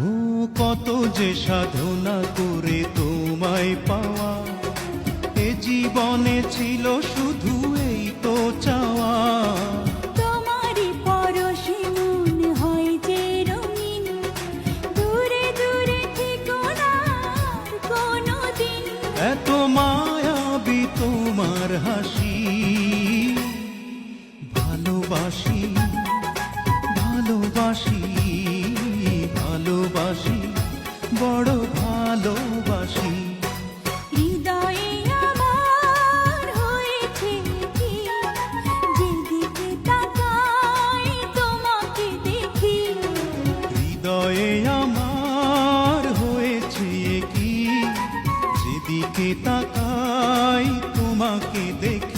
ও কত যে সাধনা করে তোমায় পাওয়া, এ জীবনে ছিল শুধু এই তো চাওয়া। তোমারই পরশে মন হয় যে রঙিন, দূরে দূরে থেকো না আর কোনোদিন। এত মায়াবী তোমার হাসি, ভালোবাসি ভালোবাসি ভালোবাসি, বড় ভালোবাসি। হৃদয়ে আমার হয়েছে কি, যেদিকে তাকাই তোমাকে দেখি। হৃদয়ে আমার হয়েছে কি, যেদিকে তাকাই তোমাকে দেখি।